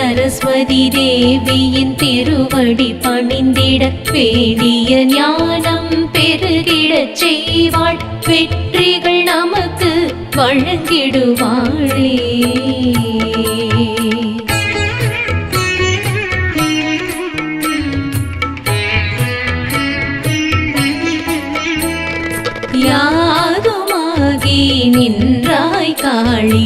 சரஸ்வதி தேவியின் திருவடி பணிந்திட வேண்டிய ஞானம் பெருகிடச் செய்வாள். வெற்றிகள் நமக்கு வழங்கிடுவாளே. யாதுமாகி நின்றாய் காளி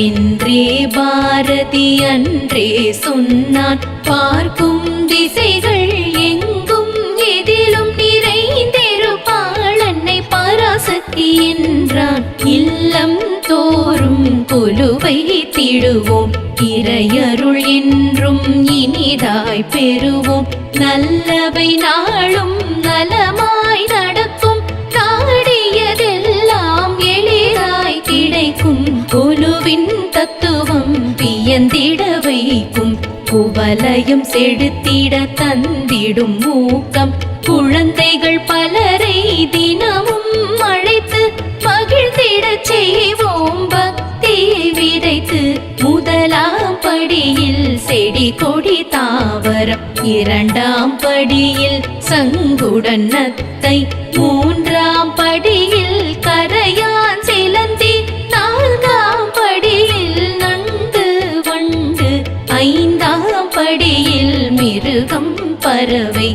என்றே பாரதி அன்றே சொன்னான். பார்க்கும் திசைகள் எங்கும் எதிலும் நிறைந்திருப்பாள் அன்னை பராசக்தி என்றான். இல்லம் தோறும் கொலுவை திடுவோம், இறையருள் என்றும் இனிதாய் பெறுவோம். நல்லவை நாளும் நலமாய் நடக்கும், நாடியதெல்லாம் எளிதாய் கிடைக்கும். கொலுவின் தத்துவம் வியந்திட வைக்கும், குவலயம் செலுத்திட தந்திடும் ஊக்கம். குழந்தைகள் பலரை தினமும் அழைத்து மகிழ்ந்திடச் செய்வோம் பக்தியை விதைத்து. முதலாம் படியில் செடி கொடி தாவரம், இரண்டாம் படியில் சங்குடன் நத்தை, மூன்றாம் படியில் கரையான் சிலந்தி, நான்காம் படியில் நண்டு வண்டு, ஐந்தாம் படியில் மிருகம் பறவை,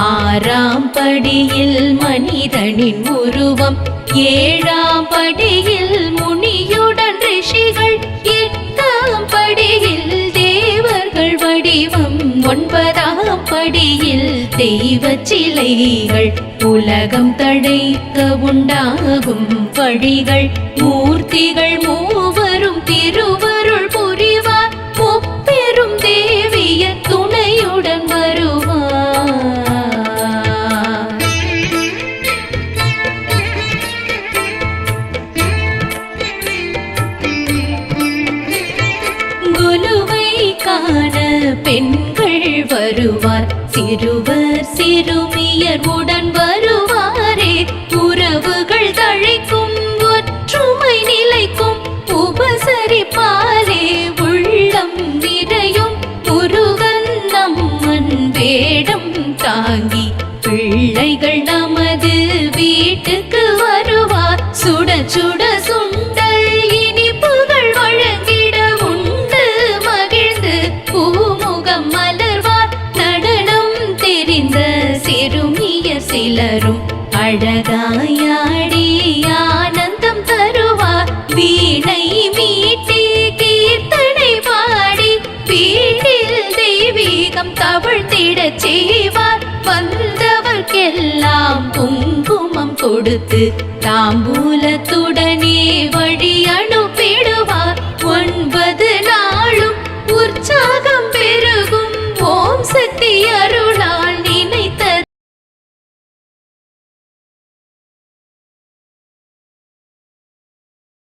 ஆறாம் படியில் மனிதனின் உருவம், ஏழாம் படியில் முனியுடன் ரிஷிகள், எட்டாம் படியில் தேவர்கள் வடிவம், ஒன்பதாம் படியில் தெய்வ சிலைகள். உலகம் தழைக்க உண்டாகும் வழிகள், மூர்த்திகள் மூவரும் திருவருள் புரிவார். முப்பெரும் தேவிய துணையுடன் வருவார். குருவை காண பெண்கள் வருவார், சிறுவர் சிறுமியர் உடன் வருவாரே. உறவுகள் தழைக்கும், ஒற்றுமை நிலைக்கும், உபசரிப்பாலே உள்ளம் நிறையும். முருகன் நம்மன் வேடம் தாங்கி பிள்ளைகள் நமது வீட்டுக்கு வருவார். சுட சுட சுண்டல் இனிப்புகள் வழங்கிட உண்டு மகிழ்ந்து பூமுகம் மலர்வார். நடனம் தெரிந்த சிறுமியர் சிலரும் அழகாயாடி ஆனந்தம் தருவார். வீணை மீட்டி கீர்த்தனை பாடி வீட்டில் தெய்வீகம் தவழ்ந்திடச் செய்வார். வந்தவர்க்கெல்லாம் குங்குமம் கொடுத்து தாம்பூலத்துடனே வழி